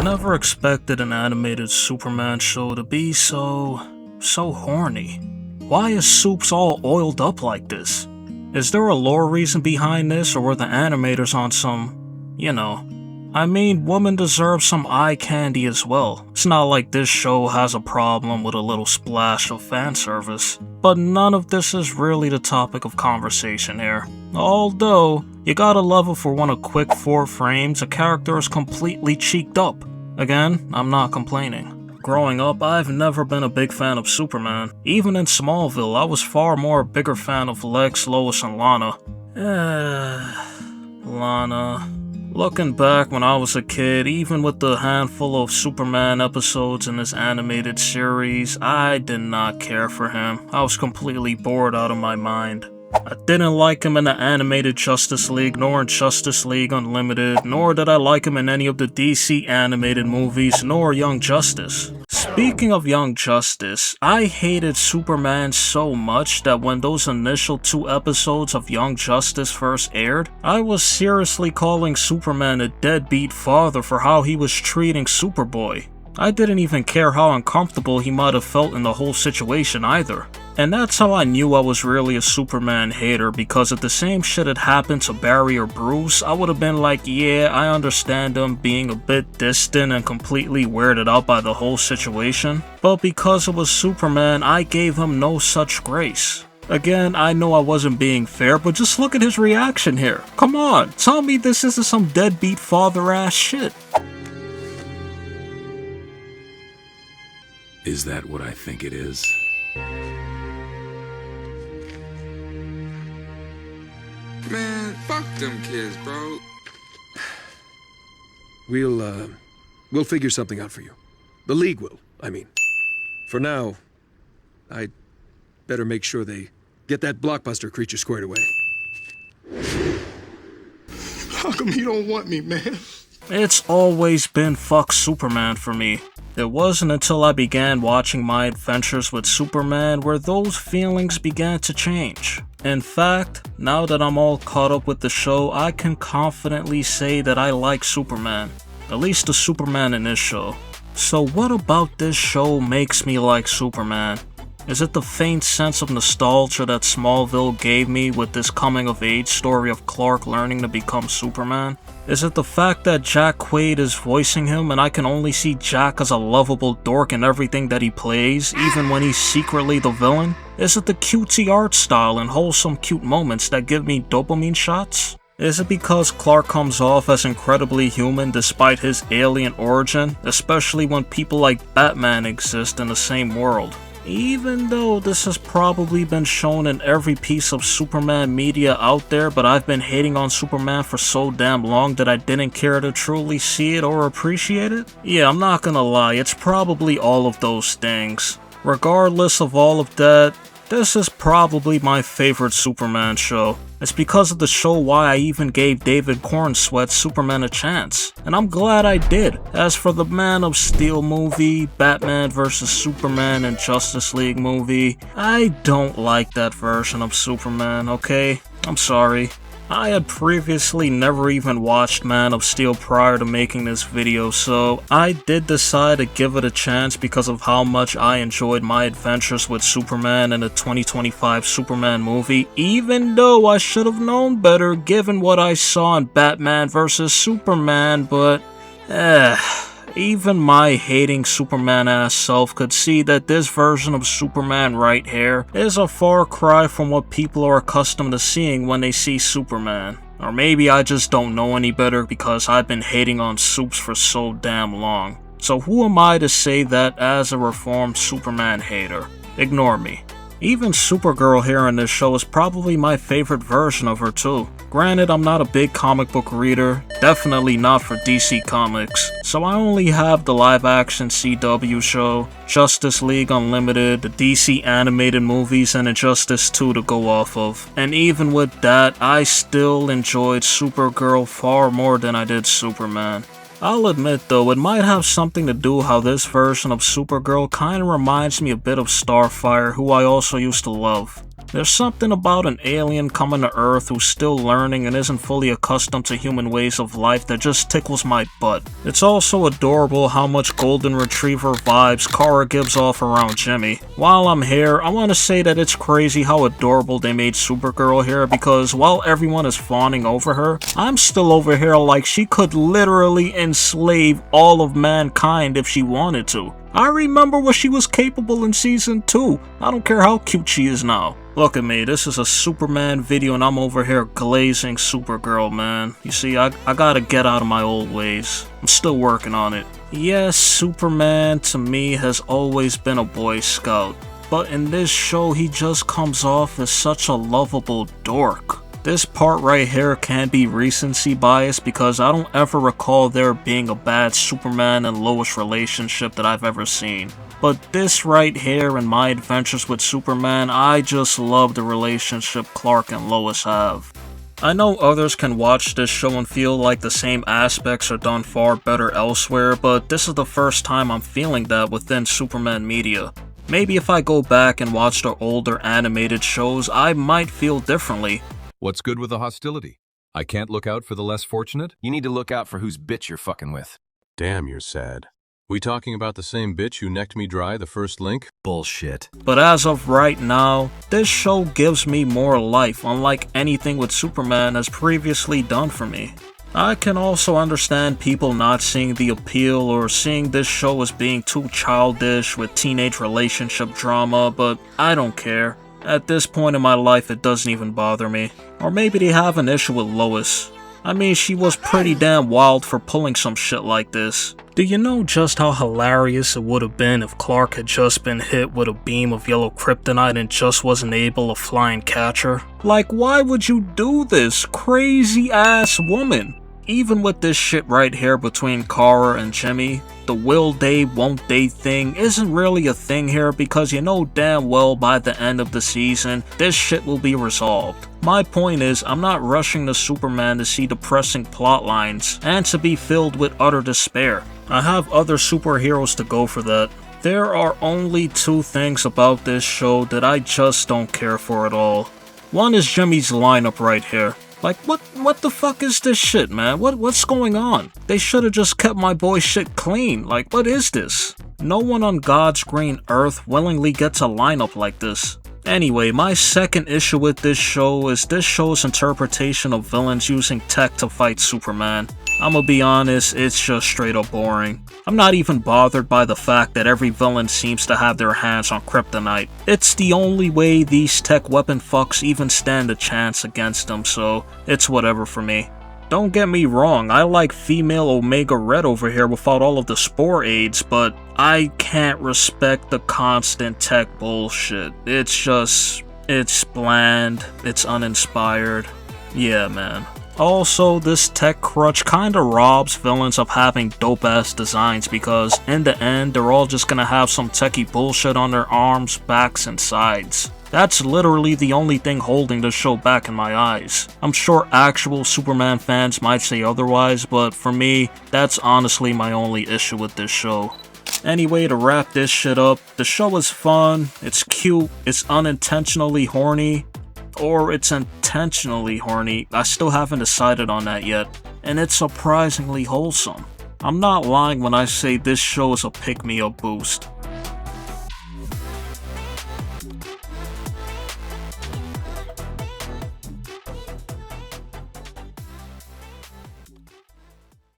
I never expected an animated Superman show to be so horny. Why is Supes all oiled up like this? Is there a lore reason behind this, or were the animators on some, I mean, women deserve some eye candy as well. It's not like this show has a problem with a little splash of fan service. But none of this is really the topic of conversation here. Although, you gotta love it for when a quick 4 frames, a character is completely cheeked up. Again, I'm not complaining. Growing up, I've never been a big fan of Superman. Even in Smallville, I was far more a bigger fan of Lex, Lois, and Lana. Lana. Looking back when I was a kid, even with the handful of Superman episodes in this animated series, I did not care for him. I was completely bored out of my mind. I didn't like him in the animated Justice League, nor in Justice League Unlimited, nor did I like him in any of the DC animated movies, nor Young Justice. Speaking of Young Justice, I hated Superman so much that when those initial 2 episodes of Young Justice first aired, I was seriously calling Superman a deadbeat father for how he was treating Superboy. I didn't even care how uncomfortable he might have felt in the whole situation either. And that's how I knew I was really a Superman hater, because if the same shit had happened to Barry or Bruce, I would have been like, yeah, I understand them being a bit distant and completely weirded out by the whole situation. But because it was Superman, I gave him no such grace. Again, I know I wasn't being fair, but just look at his reaction here. Come on, tell me this isn't some deadbeat father-ass shit. Is that what I think it is? Man, fuck them kids, bro. We'll figure something out for you. The League will, I mean. For now, I'd better make sure they get that blockbuster creature squared away. How come you don't want me, man? It's always been fuck Superman for me. It wasn't until I began watching My Adventures with Superman where those feelings began to change. In fact, now that I'm all caught up with the show, I can confidently say that I like Superman. At least the Superman in this show. So what about this show makes me like Superman? Is it the faint sense of nostalgia that Smallville gave me with this coming-of-age story of Clark learning to become Superman? Is it the fact that Jack Quaid is voicing him and I can only see Jack as a lovable dork in everything that he plays, even when he's secretly the villain? Is it the cutesy art style and wholesome cute moments that give me dopamine shots? Is it because Clark comes off as incredibly human despite his alien origin, especially when people like Batman exist in the same world? Even though this has probably been shown in every piece of Superman media out there, but I've been hating on Superman for so damn long that I didn't care to truly see it or appreciate it? Yeah, I'm not gonna lie, it's probably all of those things. Regardless of all of that, this is probably my favorite Superman show. It's because of the show why I even gave David Cornsweat's Superman a chance, and I'm glad I did. As for the Man of Steel movie, Batman vs Superman, and Justice League movie, I don't like that version of Superman, okay? I'm sorry. I had previously never even watched Man of Steel prior to making this video, so I did decide to give it a chance because of how much I enjoyed My Adventures with Superman and the 2025 Superman movie, even though I should have known better given what I saw in Batman vs Superman, but even my hating Superman ass self could see that this version of Superman right here is a far cry from what people are accustomed to seeing when they see Superman. Or maybe I just don't know any better because I've been hating on Supes for so damn long. So who am I to say that as a reformed Superman hater? Ignore me. Even Supergirl here in this show is probably my favorite version of her too. Granted, I'm not a big comic book reader, definitely not for DC Comics, so I only have the live-action CW show, Justice League Unlimited, the DC animated movies, and Injustice 2 to go off of. And even with that, I still enjoyed Supergirl far more than I did Superman. I'll admit though, it might have something to do how this version of Supergirl kinda reminds me a bit of Starfire, who I also used to love. There's something about an alien coming to Earth who's still learning and isn't fully accustomed to human ways of life that just tickles my butt. It's also adorable how much golden retriever vibes Kara gives off around Jimmy. While I'm here, I want to say that it's crazy how adorable they made Supergirl here, because while everyone is fawning over her, I'm still over here like she could literally enslave all of mankind if she wanted to. I remember what she was capable in season 2. I don't care how cute she is now. Look at me, this is a Superman video and I'm over here glazing Supergirl, man. You see, I gotta get out of my old ways. I'm still working on it. Yes, Superman to me has always been a Boy Scout, but in this show he just comes off as such a lovable dork. This part right here can be recency bias because I don't ever recall there being a bad Superman and Lois relationship that I've ever seen. But this right here in My Adventures with Superman, I just love the relationship Clark and Lois have. I know others can watch this show and feel like the same aspects are done far better elsewhere, but this is the first time I'm feeling that within Superman media. Maybe if I go back and watch the older animated shows, I might feel differently. What's good with the hostility? I can't look out for the less fortunate? You need to look out for whose bitch you're fucking with. Damn, you're sad. We talking about the same bitch who necked me dry the first link? Bullshit. But as of right now, this show gives me more life, unlike anything with Superman has previously done for me. I can also understand people not seeing the appeal or seeing this show as being too childish with teenage relationship drama, but I don't care. At this point in my life, it doesn't even bother me. Or maybe they have an issue with Lois. I mean, she was pretty damn wild for pulling some shit like this. Do you know just how hilarious it would have been if Clark had just been hit with a beam of yellow kryptonite and just wasn't able to fly and catch her? Like, why would you do this, crazy ass woman? Even with this shit right here between Kara and Jimmy, the will they, won't they thing isn't really a thing here because you know damn well by the end of the season, this shit will be resolved. My point is, I'm not rushing to Superman to see depressing plot lines and to be filled with utter despair. I have other superheroes to go for that. There are only two things about this show that I just don't care for at all. One is Jimmy's lineup right here. Like, what the fuck is this shit, man? What's going on? They should have just kept my boy shit clean. Like, what is this? No one on God's green earth willingly gets a lineup like this. Anyway, my second issue with this show is this show's interpretation of villains using tech to fight Superman. I'ma be honest, it's just straight up boring. I'm not even bothered by the fact that every villain seems to have their hands on kryptonite. It's the only way these tech weapon fucks even stand a chance against them, so it's whatever for me. Don't get me wrong, I like female Omega Red over here without all of the spore aids, but I can't respect the constant tech bullshit. It's bland, it's uninspired. Yeah, man. Also, this tech crutch kinda robs villains of having dope-ass designs because, in the end, they're all just gonna have some techie bullshit on their arms, backs, and sides. That's literally the only thing holding the show back in my eyes. I'm sure actual Superman fans might say otherwise, but for me, that's honestly my only issue with this show. Anyway, to wrap this shit up, the show is fun, it's cute, it's unintentionally horny, or it's intentionally horny, I still haven't decided on that yet, and it's surprisingly wholesome. I'm not lying when I say this show is a pick-me-up boost.